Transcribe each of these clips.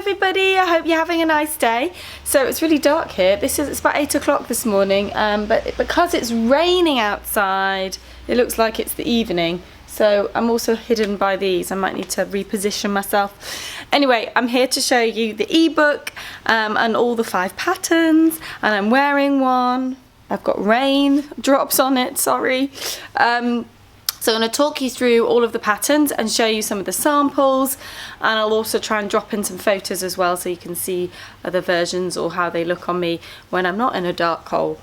everybody, I hope you're having a nice day. So it's really dark here. It's about 8 o'clock this morning, but because it's raining outside, it looks like it's the evening. So I'm also hidden by these. I might need to reposition myself. Anyway, I'm here to show you the ebook and all the 5 patterns, and I'm wearing one. I've got rain drops on it, sorry. So I'm going to talk you through all of the patterns and show you some of the samples, and I'll also try and drop in some photos as well so you can see other versions or how they look on me when I'm not in a dark hole,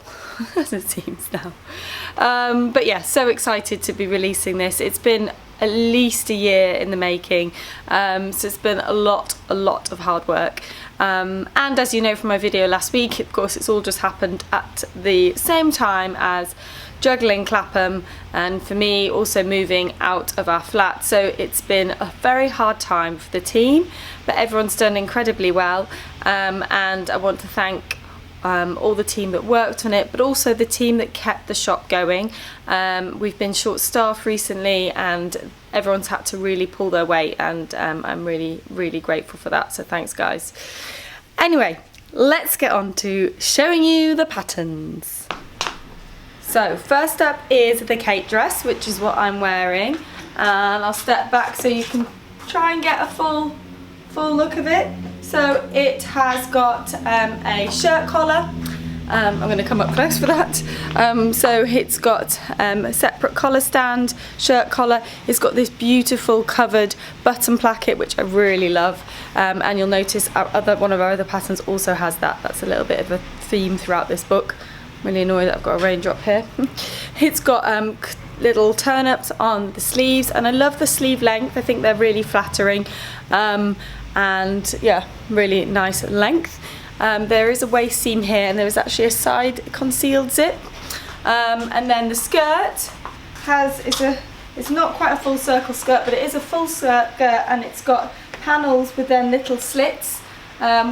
as it seems now. But yeah, so excited to be releasing this. It's been at least a year in the making, so it's been a lot of hard work. And as you know from my video last week, of course, it's all just happened at the same time as juggling Clapham, and for me also moving out of our flat. So it's been a very hard time for the team, but everyone's done incredibly well, and I want to thank all the team that worked on it, but also the team that kept the shop going. We've been short-staffed recently and everyone's had to really pull their weight, and I'm really grateful for that, so thanks guys. Anyway, let's get on to showing you the patterns. So first up is the cape dress, which is what I'm wearing, and I'll step back so you can try and get a full look of it. So it has got a shirt collar. I'm going to come up close for that. So it's got a separate collar stand, shirt collar. It's got this beautiful covered button placket, which I really love. And you'll notice one of our other patterns also has that. That's a little bit of a theme throughout this book. I'm really annoyed that I've got a raindrop here. It's got little turn-ups on the sleeves, and I love the sleeve length. I think they're really flattering. And yeah, really nice length. There is a waist seam here, and there is actually a side concealed zip. And then the skirt it's not quite a full circle skirt, but it is a full skirt, and it's got panels with then little slits,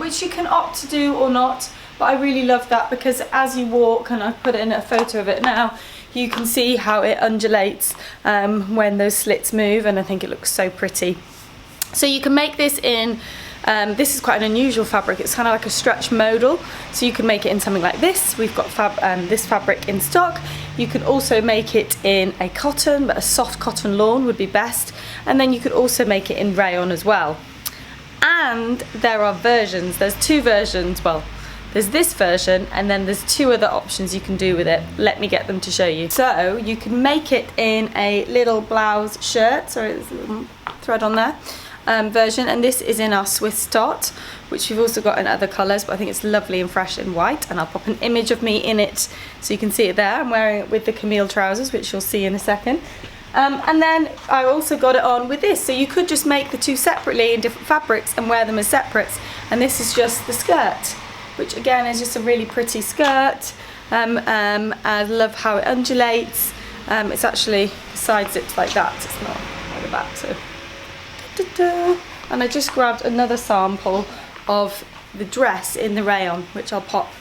which you can opt to do or not. But I really love that because as you walk, and I put in a photo of it now, you can see how it undulates when those slits move, and I think it looks so pretty. So you can make this in, this is quite an unusual fabric, it's kind of like a stretch modal, so you can make it in something like this. We've got this fabric in stock. You can also make it in a cotton, but a soft cotton lawn would be best, and then you could also make it in rayon as well. And there are versions, there's 2 versions, well, there's this version, and then there's 2 other options you can do with it. Let me get them to show you. So you can make it in a little blouse shirt, sorry there's a little thread on there, version, and this is in our Swiss dot, which we've also got in other colours, but I think it's lovely and fresh and white, and I'll pop an image of me in it so you can see it there. I'm wearing it with the Camille trousers, which you'll see in a second. And then I also got it on with this, so you could just make the 2 separately in different fabrics and wear them as separates, and this is just the skirt, which again is just a really pretty skirt. I love how it undulates. It's actually side zipped like that, it's not like the back, so and I just grabbed another sample of the dress in the rayon, which I'll pop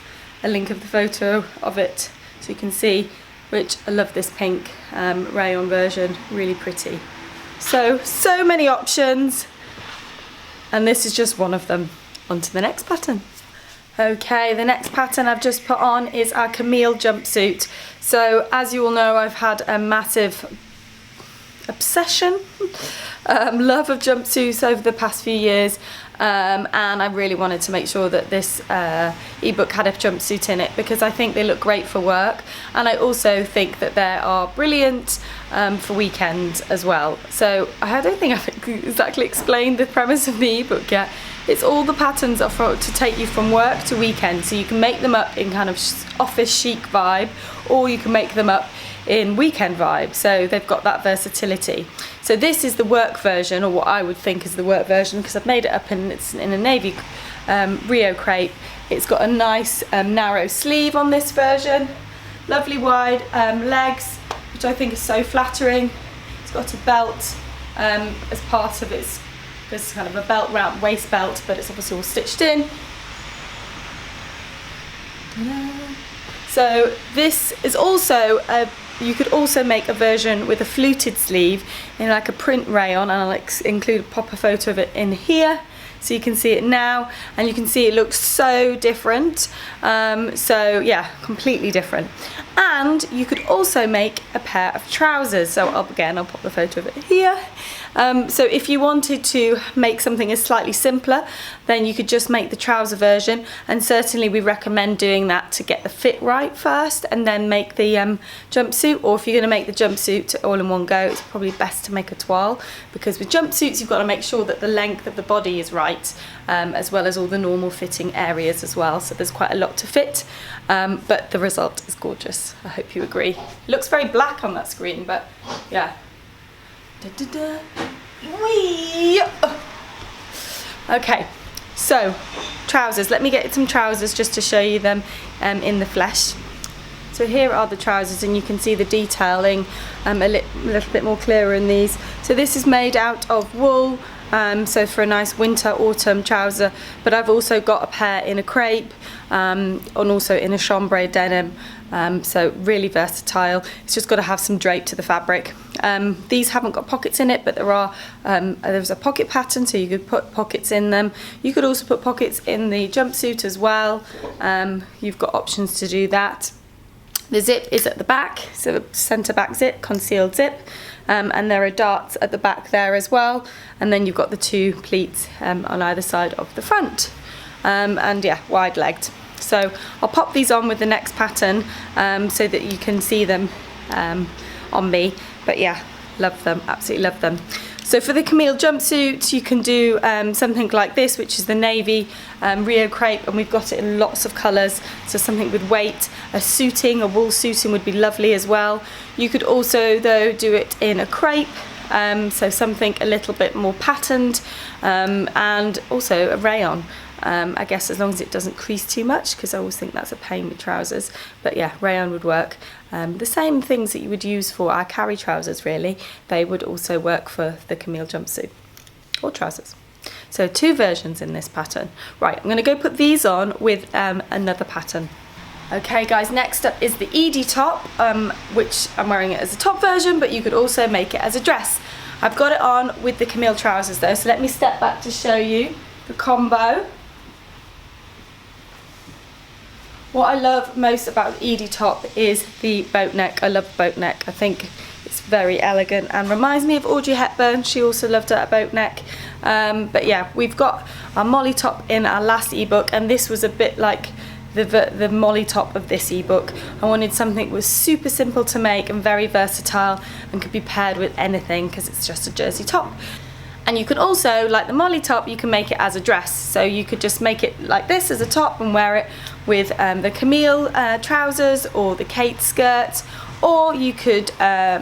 a link of the photo of it so you can see, which I love this pink rayon version, really pretty. So many options, and this is just one of them. On to the next pattern. Okay, the next pattern I've just put on is our Camille jumpsuit. So as you all know, I've had a massive obsession, love of jumpsuits over the past few years, and I really wanted to make sure that this ebook had a jumpsuit in it because I think they look great for work, and I also think that they are brilliant for weekends as well. So I don't think I've exactly explained the premise of the ebook yet. It's all the patterns are to take you from work to weekend, so you can make them up in kind of office chic vibe, or you can make them up in weekend vibe, so they've got that versatility. So this is the work version, or what I would think is the work version, because I've made it up and it's in a navy Rio crepe. It's got a nice narrow sleeve on this version, lovely wide legs, which I think is so flattering. It's got a belt as part of its, this kind of a belt round waist belt, but it's obviously all stitched in. So this is also you could also make a version with a fluted sleeve in like a print rayon, and I'll include pop a photo of it in here so you can see it now, and you can see it looks so different. So yeah, completely different. And you could also make a pair of trousers. So I'll pop the photo of it here. So if you wanted to make something as slightly simpler, then you could just make the trouser version, and certainly we recommend doing that to get the fit right first and then make the jumpsuit. Or if you're going to make the jumpsuit all in one go, it's probably best to make a toile, because with jumpsuits you've got to make sure that the length of the body is right, as well as all the normal fitting areas as well. So there's quite a lot to fit, but the result is gorgeous. I hope you agree. It looks very black on that screen, but yeah. Whee! Okay, so trousers. Let me get some trousers just to show you them in the flesh. So here are the trousers, and you can see the detailing a little bit more clearer in these. So this is made out of wool, so for a nice winter autumn trouser, but I've also got a pair in a crepe and also in a chambray denim, so really versatile. It's just got to have some drape to the fabric. These haven't got pockets in it, but there's a pocket pattern, so you could put pockets in them. You could also put pockets in the jumpsuit as well. You've got options to do that. The zip is at the back, so the centre back zip, concealed zip, and there are darts at the back there as well, and then you've got the two pleats on either side of the front, and yeah, wide legged. So I'll pop these on with the next pattern so that you can see them on me, but yeah, love them, absolutely love them. So for the Camille jumpsuit, you can do something like this, which is the navy Rio crepe, and we've got it in lots of colours. So something with weight, a wool suiting would be lovely as well. You could also, though, do it in a crepe, so something a little bit more patterned, and also a rayon. I guess as long as it doesn't crease too much, because I always think that's a pain with trousers. But yeah, rayon would work. The same things that you would use for our carry trousers, really, they would also work for the Camille jumpsuit or trousers. So two versions in this pattern. Right, I'm going to go put these on with another pattern. Okay guys, next up is the Edie top, which I'm wearing it as a top version, but you could also make it as a dress. I've got it on with the Camille trousers though, so let me step back to show you the combo. What I love most about the Edie top is the boat neck. I love boat neck. I think it's very elegant and reminds me of Audrey Hepburn. She also loved a boat neck. But yeah, we've got our Molly top in our last ebook, and this was a bit like the Molly top of this ebook. I wanted something that was super simple to make and very versatile and could be paired with anything, because it's just a jersey top. And you can also, like the Molly top, you can make it as a dress. So you could just make it like this as a top and wear it with the Camille trousers or the Kate skirt, or you could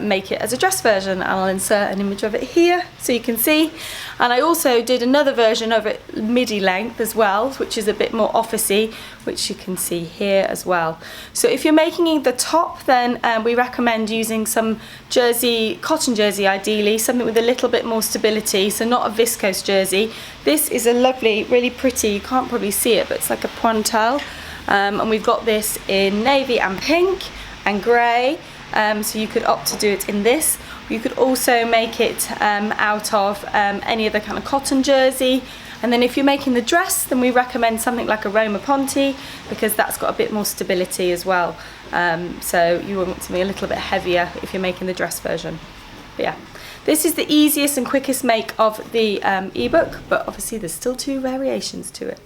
make it as a dress version, and I'll insert an image of it here so you can see. And I also did another version of it midi length as well, which is a bit more officey, which you can see here as well. So if you're making the top, then we recommend using some jersey, cotton jersey ideally, something with a little bit more stability, so not a viscose jersey. This is a lovely, really pretty, you can't probably see it, but it's like a pointelle, and we've got this in navy and pink and grey, so you could opt to do it in this. You could also make it out of any other kind of cotton jersey. And then if you're making the dress, then we recommend something like a Roma Ponte, because that's got a bit more stability as well. So you want to be a little bit heavier if you're making the dress version. But yeah, this is the easiest and quickest make of the ebook, but obviously there's still two variations to it.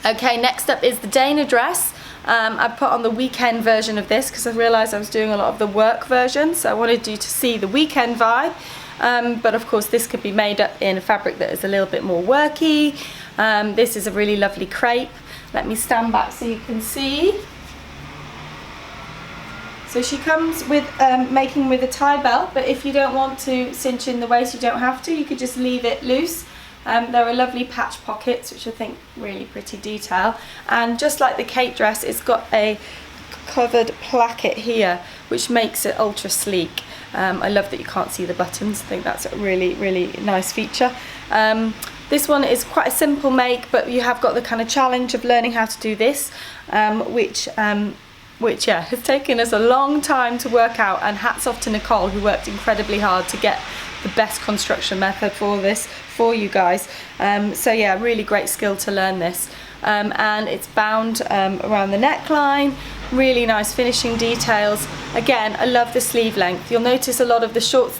Okay, next up is the Dana dress. I put on the weekend version of this because I realised I was doing a lot of the work version, so I wanted you to see the weekend vibe. But of course this could be made up in a fabric that is a little bit more worky. This is a really lovely crepe. Let me stand back so you can see. So she comes with making with a tie belt, but if you don't want to cinch in the waist, you don't have to. You could just leave it loose. There are lovely patch pockets, which I think really pretty detail. And just like the Kate dress, it's got a covered placket here, which makes it ultra sleek. I love that you can't see the buttons. I think that's a really, really nice feature. This one is quite a simple make, but you have got the kind of challenge of learning how to do this, which yeah, has taken us a long time to work out, and hats off to Nicole, who worked incredibly hard to get the best construction method for this for you guys. So yeah, really great skill to learn this. And it's bound around the neckline, really nice finishing details. Again, I love the sleeve length. You'll notice a lot of the shorts,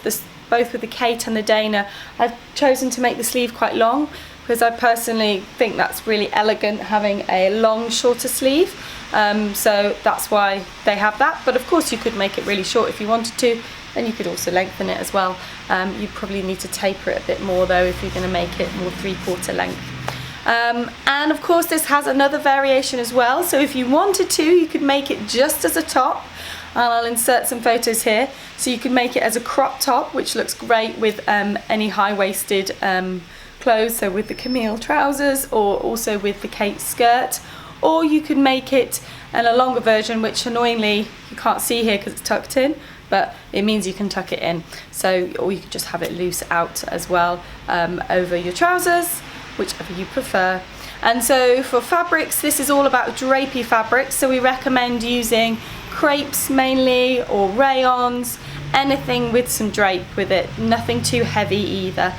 both with the Kate and the Dana, I've chosen to make the sleeve quite long because I personally think that's really elegant, having a long, shorter sleeve. So that's why they have that. But of course you could make it really short if you wanted to, and you could also lengthen it as well. You probably need to taper it a bit more though if you're going to make it more 3/4 length. And of course this has another variation as well, so if you wanted to, you could make it just as a top, and I'll insert some photos here. So you could make it as a crop top, which looks great with any high-waisted clothes, so with the Camille trousers or also with the Kate skirt, or you could make it in a longer version, which annoyingly you can't see here because it's tucked in, but it means you can tuck it in. So, or you could just have it loose out as well over your trousers, whichever you prefer. And so for fabrics, this is all about drapey fabrics, so we recommend using crepes mainly, or rayons, anything with some drape with it, nothing too heavy either.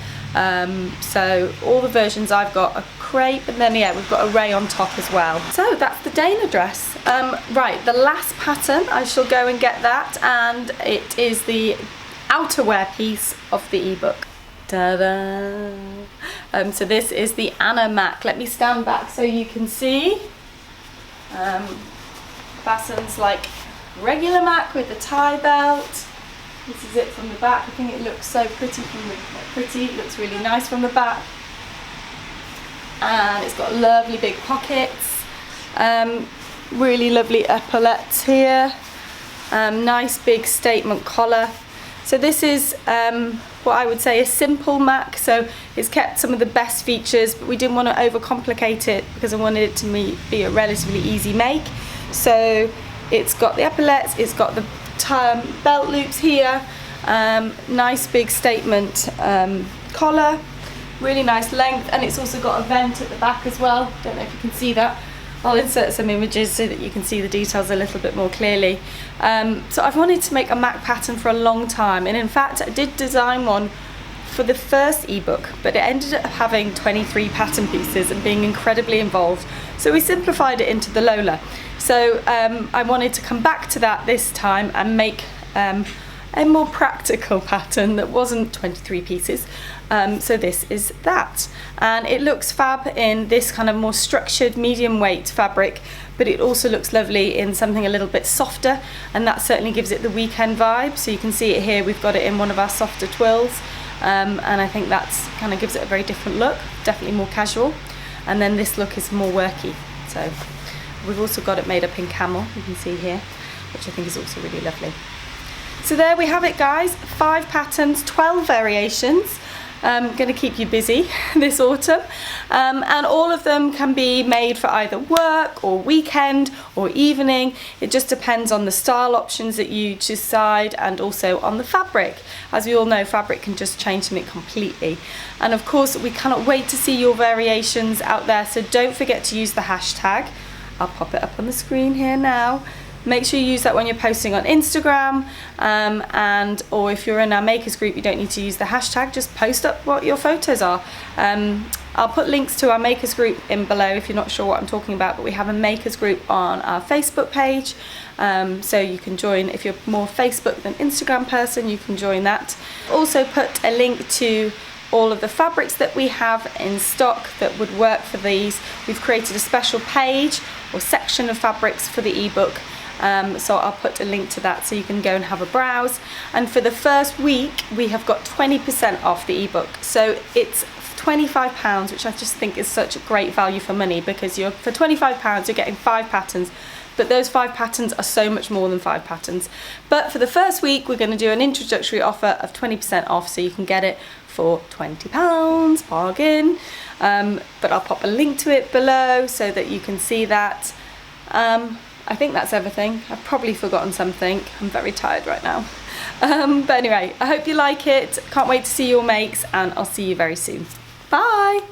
So all the versions I've got are crepe, and then yeah, we've got a rayon top as well. So that's the Dana dress. Right, the last pattern, I shall go and get that, and it is the outerwear piece of the ebook. Ta-da! So this is the Animatic. Let me stand back so you can see. Fastens like regular Mac with the tie belt. This is it from the back. I think it looks so pretty from the it looks really nice from the back. And it's got lovely big pockets. Really lovely epaulettes here. Nice big statement collar. So this is what I would say a simple Mac, so it's kept some of the best features, but we didn't want to overcomplicate it because I wanted it to be a relatively easy make. So it's got the epaulettes, it's got the belt loops here, nice big statement collar, really nice length, and it's also got a vent at the back as well. Don't know if you can see that. I'll insert some images so that you can see the details a little bit more clearly. So I've wanted to make a Mac pattern for a long time, and in fact I did design one for the first ebook, but it ended up having 23 pattern pieces and being incredibly involved, so we simplified it into the Lola. So I wanted to come back to that this time and make a more practical pattern that wasn't 23 pieces. So this is that, and it looks fab in this kind of more structured medium weight fabric, but it also looks lovely in something a little bit softer, and that certainly gives it the weekend vibe. So you can see it here, we've got it in one of our softer twills, and I think that's kind of gives it a very different look, definitely more casual. And then this look is more worky, so we've also got it made up in camel, you can see here, which I think is also really lovely. So there we have it guys, 5 patterns, 12 variations. Going to keep you busy this autumn, and all of them can be made for either work or weekend or evening. It just depends on the style options that you decide, and also on the fabric. As we all know, fabric can just change something completely. And of course we cannot wait to see your variations out there, so don't forget to use the hashtag. I'll pop it up on the screen here now. Make sure you use that when you're posting on Instagram, or if you're in our makers group, you don't need to use the hashtag, just post up what your photos are. I'll put links to our makers group in below if you're not sure what I'm talking about, but we have a makers group on our Facebook page, so you can join. If you're more Facebook than Instagram person, you can join that. Also put a link to all of the fabrics that we have in stock that would work for these. We've created a special page or section of fabrics for the ebook. So I'll put a link to that so you can go and have a browse. And for the first week we have got 20% off the ebook, so it's £25, which I just think is such a great value for money, because for £25 you're getting 5 patterns, but those 5 patterns are so much more than 5 patterns. But for the first week we're going to do an introductory offer of 20% off, so you can get it for £20, bargain. But I'll pop a link to it below so that you can see that. I think that's everything. I've probably forgotten something. I'm very tired right now. But anyway, I hope you like it. Can't wait to see your makes, and I'll see you very soon. Bye!